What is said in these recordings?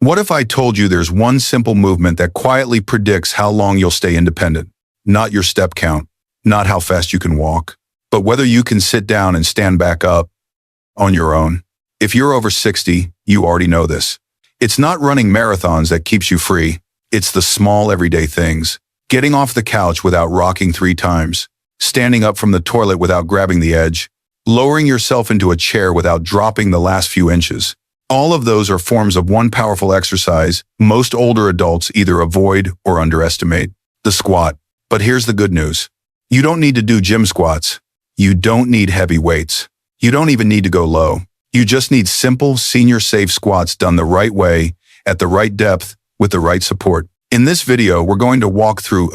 What if I told you there's one simple movement that quietly predicts how long you'll stay independent? Not your step count, not how fast you can walk, but whether you can sit down and stand back up on your own. If you're over 60, you already know this. It's not running marathons that keeps you free. It's the small everyday things. Getting off the couch without rocking 3 times, standing up from the toilet without grabbing the edge, lowering yourself into a chair without dropping the last few inches. All of those are forms of one powerful exercise most older adults either avoid or underestimate: the squat. But here's the good news. You don't need to do gym squats. You don't need heavy weights. You don't even need to go low. You just need simple, senior-safe squats done the right way, at the right depth, with the right support. In this video, we're going to walk through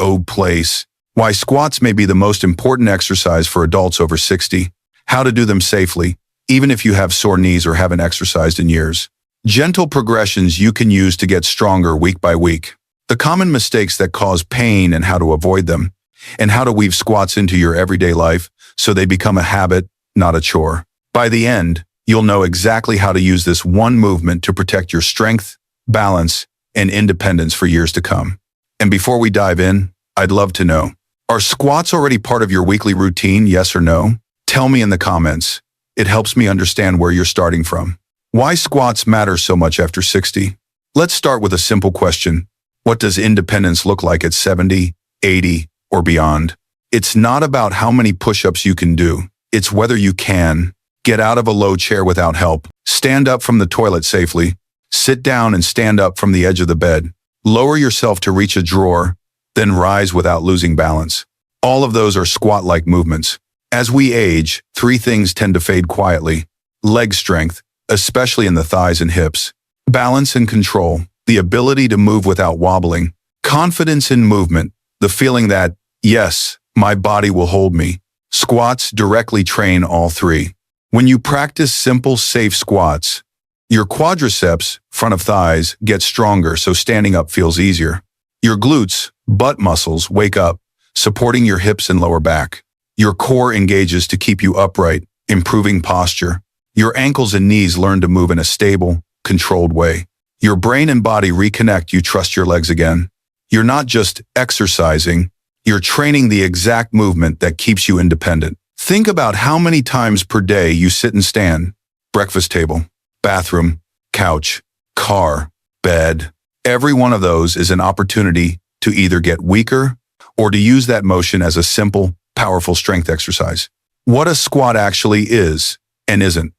why squats may be the most important exercise for adults over 60, how to do them safely, even if you have sore knees or haven't exercised in years. Gentle progressions you can use to get stronger week by week. The common mistakes that cause pain and how to avoid them, and how to weave squats into your everyday life so they become a habit, not a chore. By the end, you'll know exactly how to use this one movement to protect your strength, balance, and independence for years to come. And before we dive in, I'd love to know, are squats already part of your weekly routine, yes or no? Tell me in the comments. It helps me understand where you're starting from. Why squats matter so much after 60? Let's start with a simple question. What does independence look like at 70, 80, or beyond? It's not about how many push-ups you can do. It's whether you can get out of a low chair without help, stand up from the toilet safely, sit down and stand up from the edge of the bed, lower yourself to reach a drawer, then rise without losing balance. All of those are squat-like movements. As we age, 3 things tend to fade quietly: leg strength, especially in the thighs and hips; balance and control, the ability to move without wobbling; confidence in movement, the feeling that, yes, my body will hold me. Squats directly train all 3. When you practice simple, safe squats, your quadriceps, front of thighs, get stronger so standing up feels easier. Your glutes, butt muscles, wake up, supporting your hips and lower back. Your core engages to keep you upright, improving posture. Your ankles and knees learn to move in a stable, controlled way. Your brain and body reconnect. You trust your legs again. You're not just exercising, you're training the exact movement that keeps you independent. Think about how many times per day you sit and stand. Breakfast table, bathroom, couch, car, bed. Every one of those is an opportunity to either get weaker or to use that motion as a simple, powerful strength exercise. What a squat actually is and isn't.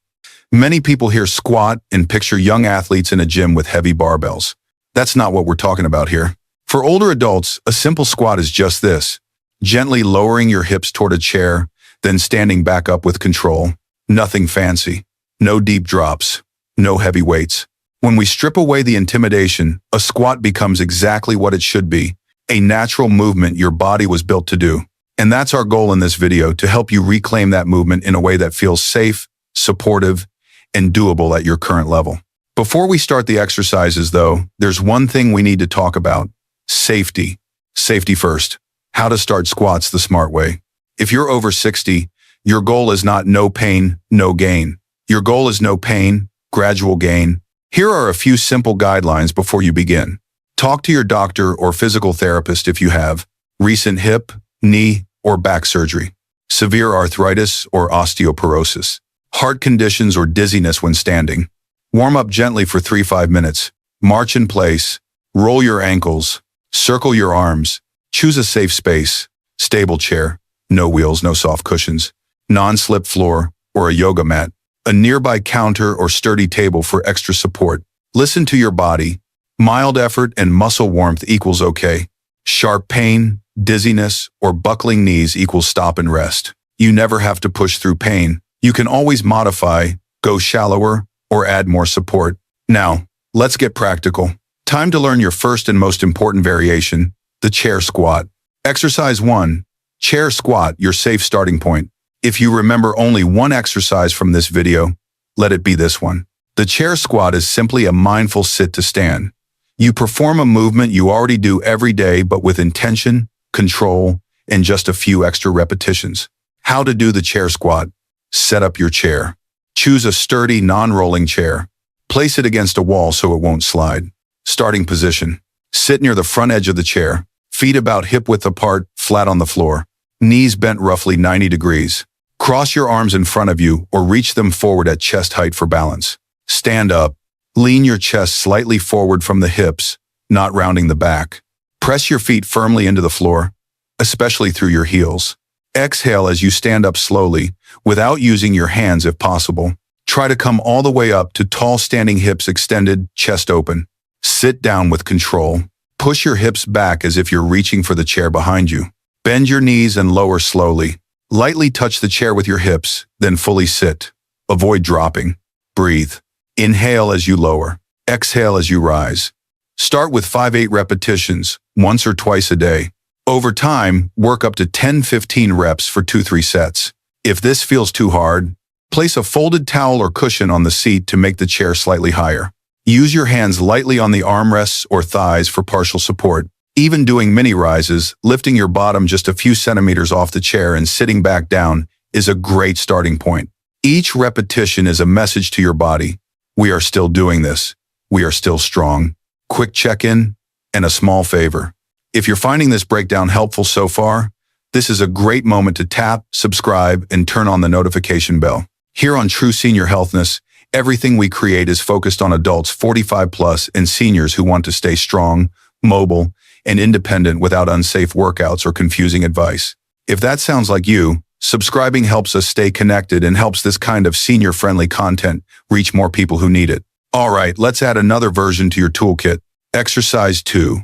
Many people hear squat and picture young athletes in a gym with heavy barbells. That's not what we're talking about here. For older adults, a simple squat is just this: gently lowering your hips toward a chair, then standing back up with control. Nothing fancy. No deep drops. No heavy weights. When we strip away the intimidation, a squat becomes exactly what it should be: a natural movement your body was built to do. And that's our goal in this video, to help you reclaim that movement in a way that feels safe, supportive, and doable at your current level. Before we start the exercises, though, there's one thing we need to talk about: safety. Safety first. How to start squats the smart way. If you're over 60, your goal is not no pain, no gain. Your goal is no pain, gradual gain. Here are a few simple guidelines before you begin. Talk to your doctor or physical therapist if you have recent hip, knee, or back surgery, severe arthritis or osteoporosis, heart conditions or dizziness when standing. Warm up gently for 3-5 minutes. March in place. Roll your ankles. Circle your arms. Choose a safe space. Stable chair. No wheels, no soft cushions. Non-slip floor or a yoga mat. A nearby counter or sturdy table for extra support. Listen to your body. Mild effort and muscle warmth equals okay. Sharp pain, dizziness, or buckling knees equals stop and rest. You never have to push through pain. You can always modify, go shallower, or add more support. Now, let's get practical. Time to learn your first and most important variation, the chair squat. Exercise 1. Chair squat, your safe starting point. If you remember only one exercise from this video, let it be this one. The chair squat is simply a mindful sit to stand. You perform a movement you already do every day, but with intention, control, and just a few extra repetitions. How to do the chair squat. Set up your chair. Choose a sturdy, non-rolling chair. Place it against a wall so it won't slide. Starting position. Sit near the front edge of the chair, feet about hip width apart, flat on the floor, knees bent roughly 90 degrees. Cross your arms in front of you or reach them forward at chest height for balance. Stand up. Lean your chest slightly forward from the hips, not rounding the back. Press your feet firmly into the floor, especially through your heels. Exhale as you stand up slowly, without using your hands if possible. Try to come all the way up to tall standing hips extended, chest open. Sit down with control. Push your hips back as if you're reaching for the chair behind you. Bend your knees and lower slowly. Lightly touch the chair with your hips, then fully sit. Avoid dropping. Breathe. Inhale as you lower. Exhale as you rise. Start with 5-8 repetitions, once or twice a day. Over time, work up to 10-15 reps for 2-3 sets. If this feels too hard, place a folded towel or cushion on the seat to make the chair slightly higher. Use your hands lightly on the armrests or thighs for partial support. Even doing mini rises, lifting your bottom just a few centimeters off the chair and sitting back down is a great starting point. Each repetition is a message to your body. We are still doing this. We are still strong. Quick check-in and a small favor. If you're finding this breakdown helpful so far, this is a great moment to tap, subscribe, and turn on the notification bell. Here on True Senior Healthness, everything we create is focused on adults 45 plus and seniors who want to stay strong, mobile, and independent without unsafe workouts or confusing advice. If that sounds like you, subscribing helps us stay connected and helps this kind of senior-friendly content reach more people who need it. All right, let's add another version to your toolkit. Exercise 2.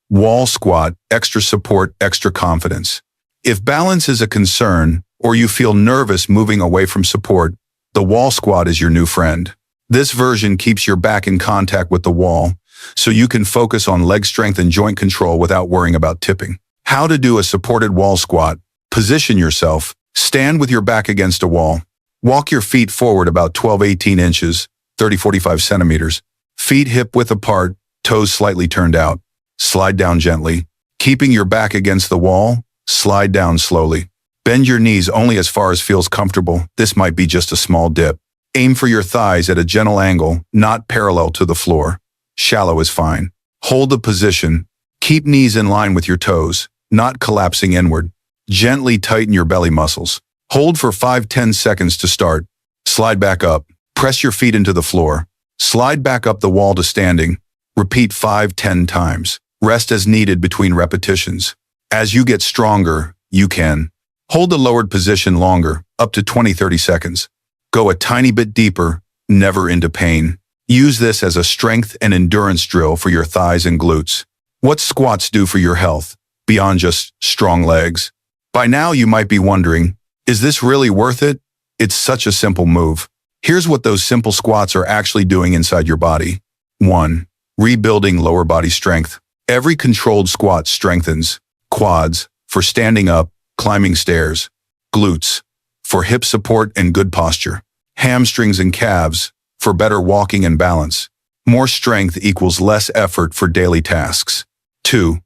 Wall squat, extra support, extra confidence. If balance is a concern or you feel nervous moving away from support, the wall squat is your new friend. This version keeps your back in contact with the wall, so you can focus on leg strength and joint control without worrying about tipping. How to do a supported wall squat. Position yourself. Stand with your back against a wall. Walk your feet forward about 12-18 inches, 30-45 centimeters. Feet hip width apart, toes slightly turned out. Slide down gently. Keeping your back against the wall, slide down slowly. Bend your knees only as far as feels comfortable. This might be just a small dip. Aim for your thighs at a gentle angle, not parallel to the floor. Shallow is fine. Hold the position. Keep knees in line with your toes, not collapsing inward. Gently tighten your belly muscles. Hold for 5-10 seconds to start. Slide back up. Press your feet into the floor. Slide back up the wall to standing. Repeat 5-10 times. Rest as needed between repetitions. As you get stronger, you can hold the lowered position longer, up to 20-30 seconds. Go a tiny bit deeper, never into pain. Use this as a strength and endurance drill for your thighs and glutes. What squats do for your health, beyond just strong legs? By now you might be wondering, is this really worth it? It's such a simple move. Here's what those simple squats are actually doing inside your body. 1. Rebuilding lower body strength. Every controlled squat strengthens quads for standing up, climbing stairs, glutes for hip support and good posture, hamstrings and calves for better walking and balance. More strength equals less effort for daily tasks. 2.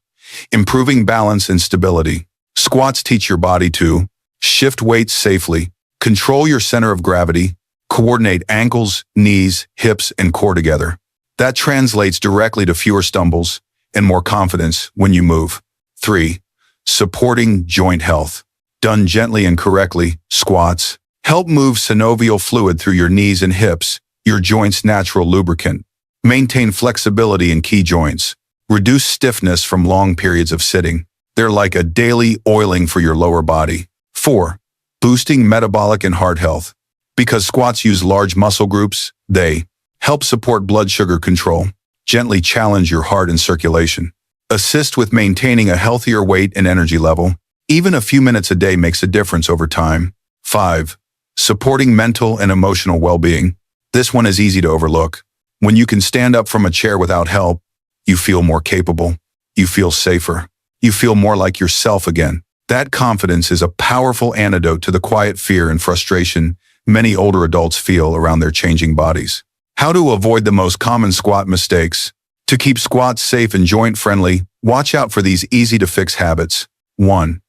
Improving balance and stability. Squats teach your body to shift weights safely, control your center of gravity, coordinate ankles, knees, hips, and core together. That translates directly to fewer stumbles and more confidence when you move. 3. Supporting joint health. Done gently and correctly, squats help move synovial fluid through your knees and hips, your joints' natural lubricant. Maintain flexibility in key joints. Reduce stiffness from long periods of sitting. They're like a daily oiling for your lower body. 4. Boosting metabolic and heart health. Because squats use large muscle groups, they help support blood sugar control. Gently challenge your heart and circulation. Assist with maintaining a healthier weight and energy level. Even a few minutes a day makes a difference over time. 5. Supporting mental and emotional well-being. This one is easy to overlook. When you can stand up from a chair without help, you feel more capable. You feel safer. You feel more like yourself again. That confidence is a powerful antidote to the quiet fear and frustration many older adults feel around their changing bodies. How to avoid the most common squat mistakes. To keep squats safe and joint-friendly, watch out for these easy-to-fix habits. 1.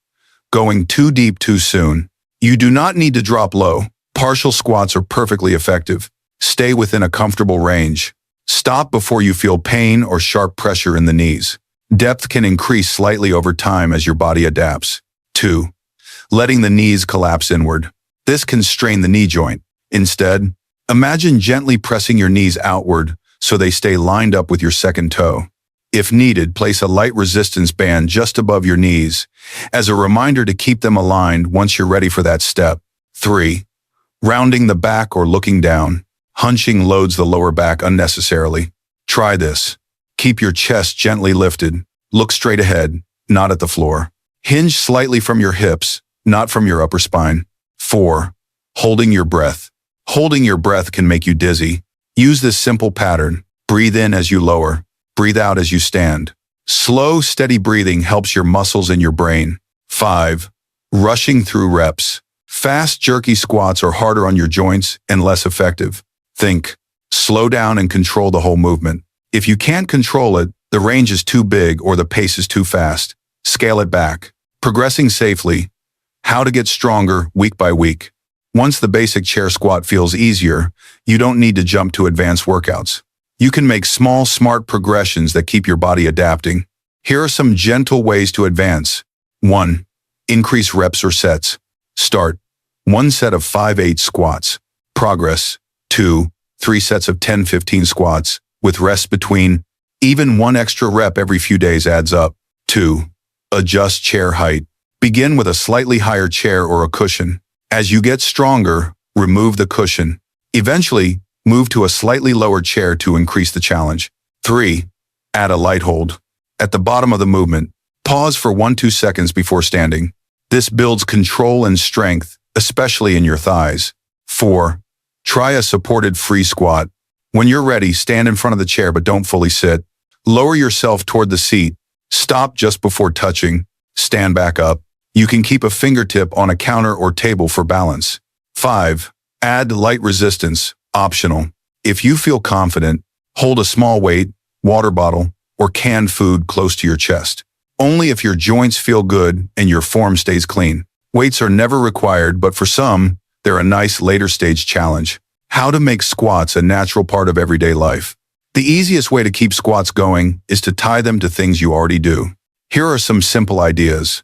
Going too deep too soon. You do not need to drop low. Partial squats are perfectly effective. Stay within a comfortable range. Stop before you feel pain or sharp pressure in the knees. Depth can increase slightly over time as your body adapts. 2. Letting the knees collapse inward. This can strain the knee joint. Instead, imagine gently pressing your knees outward so they stay lined up with your second toe. If needed, place a light resistance band just above your knees as a reminder to keep them aligned once you're ready for that step. 3. Rounding the back or looking down. Hunching loads the lower back unnecessarily. Try this. Keep your chest gently lifted. Look straight ahead, not at the floor. Hinge slightly from your hips, not from your upper spine. 4. Holding your breath. Holding your breath can make you dizzy. Use this simple pattern. Breathe in as you lower. Breathe out as you stand. Slow, steady breathing helps your muscles and your brain. 5. Rushing through reps. Fast, jerky squats are harder on your joints and less effective. Think. Slow down and control the whole movement. If you can't control it, the range is too big or the pace is too fast. Scale it back. Progressing safely. How to get stronger week by week. Once the basic chair squat feels easier, you don't need to jump to advanced workouts. You can make small, smart progressions that keep your body adapting. Here are some gentle ways to advance. 1. Increase reps or sets. Start. 1 set of 5-8 squats. Progress. 2. 3 sets of 10-15 squats, with rests between. Even 1 extra rep every few days adds up. 2. Adjust chair height. Begin with a slightly higher chair or a cushion. As you get stronger, remove the cushion. Eventually, move to a slightly lower chair to increase the challenge. 3. Add a light hold. At the bottom of the movement, pause for 1-2 seconds before standing. This builds control and strength, especially in your thighs. 4. Try a supported free squat. When you're ready, stand in front of the chair but don't fully sit. Lower yourself toward the seat. Stop just before touching. Stand back up. You can keep a fingertip on a counter or table for balance. 5. Add light resistance, optional. If you feel confident, hold a small weight, water bottle, or canned food close to your chest. Only if your joints feel good and your form stays clean. Weights are never required, but for some, they're a nice later stage challenge. How to make squats a natural part of everyday life. The easiest way to keep squats going is to tie them to things you already do. Here are some simple ideas.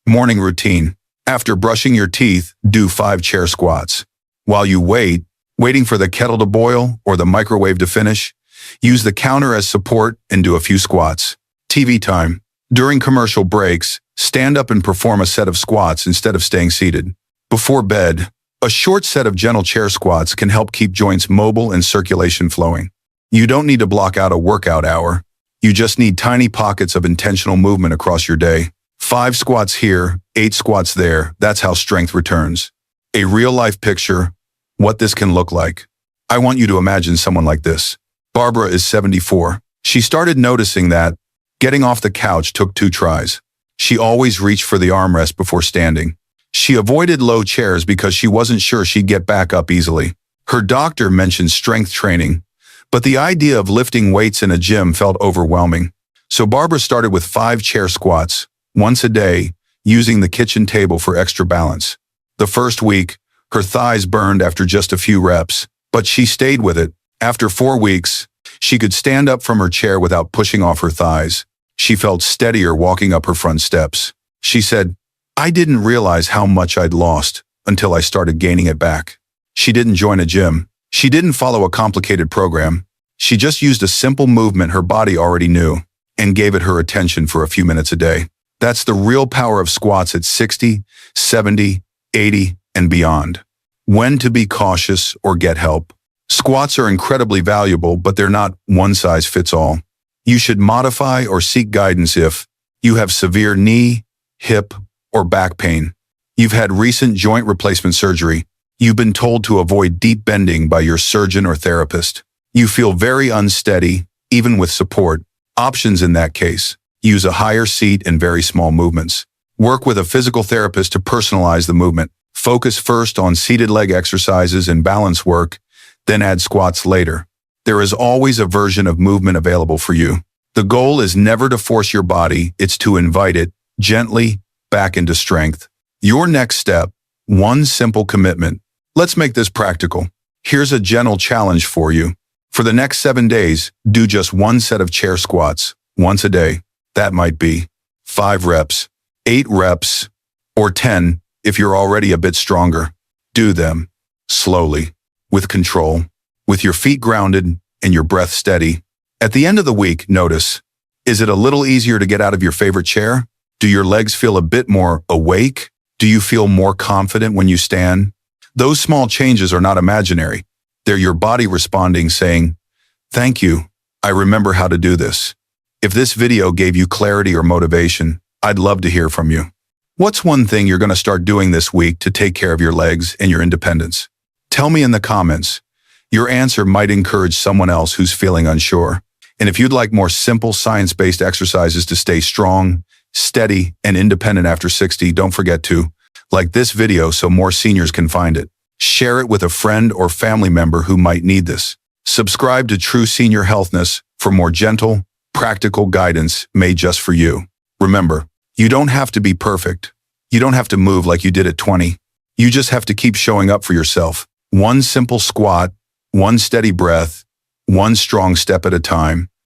Morning routine. After brushing your teeth, do 5 chair squats. While you wait, waiting for the kettle to boil or the microwave to finish, use the counter as support and do a few squats. TV time. During commercial breaks, stand up and perform a set of squats instead of staying seated. Before bed, a short set of gentle chair squats can help keep joints mobile and circulation flowing. You don't need to block out a workout hour. You just need tiny pockets of intentional movement across your day. 5 squats here, 8 squats there. That's how strength returns. A real-life picture, what this can look like. I want you to imagine someone like this. Barbara is 74. She started noticing that getting off the couch took 2 tries. She always reached for the armrest before standing. She avoided low chairs because she wasn't sure she'd get back up easily. Her doctor mentioned strength training, but the idea of lifting weights in a gym felt overwhelming. So Barbara started with 5 chair squats, once a day, using the kitchen table for extra balance. The first week, her thighs burned after just a few reps, but she stayed with it. After 4 weeks, she could stand up from her chair without pushing off her thighs. She felt steadier walking up her front steps. She said, "I didn't realize how much I'd lost until I started gaining it back." She didn't join a gym. She didn't follow a complicated program. She just used a simple movement her body already knew and gave it her attention for a few minutes a day. That's the real power of squats at 60, 70, 80, and beyond. When to be cautious or get help. Squats are incredibly valuable, but they're not one size fits all. You should modify or seek guidance if you have severe knee, hip, or back pain. You've had recent joint replacement surgery. You've been told to avoid deep bending by your surgeon or therapist. You feel very unsteady, even with support. Options in that case. Use a higher seat and very small movements. Work with a physical therapist to personalize the movement. Focus first on seated leg exercises and balance work, then add squats later. There is always a version of movement available for you. The goal is never to force your body, it's to invite it gently back into strength. Your next step, 1 simple commitment. Let's make this practical. Here's a gentle challenge for you. For the next 7 days, do just one set of chair squats once a day. That might be 5 reps, 8 reps, or 10 if you're already a bit stronger. Do them slowly, with control, with your feet grounded and your breath steady. At the end of the week, notice, is it a little easier to get out of your favorite chair? Do your legs feel a bit more awake? Do you feel more confident when you stand? Those small changes are not imaginary. They're your body responding, saying, "Thank you, I remember how to do this." If this video gave you clarity or motivation, I'd love to hear from you. What's one thing you're going to start doing this week to take care of your legs and your independence? Tell me in the comments. Your answer might encourage someone else who's feeling unsure. And if you'd like more simple science-based exercises to stay strong, steady, and independent after 60, don't forget to like this video so more seniors can find it. Share it with a friend or family member who might need this. Subscribe to True Senior Healthness for more gentle, practical guidance made just for you. Remember, you don't have to be perfect. You don't have to move like you did at 20. You just have to keep showing up for yourself. One simple squat, one steady breath, one strong step at a time.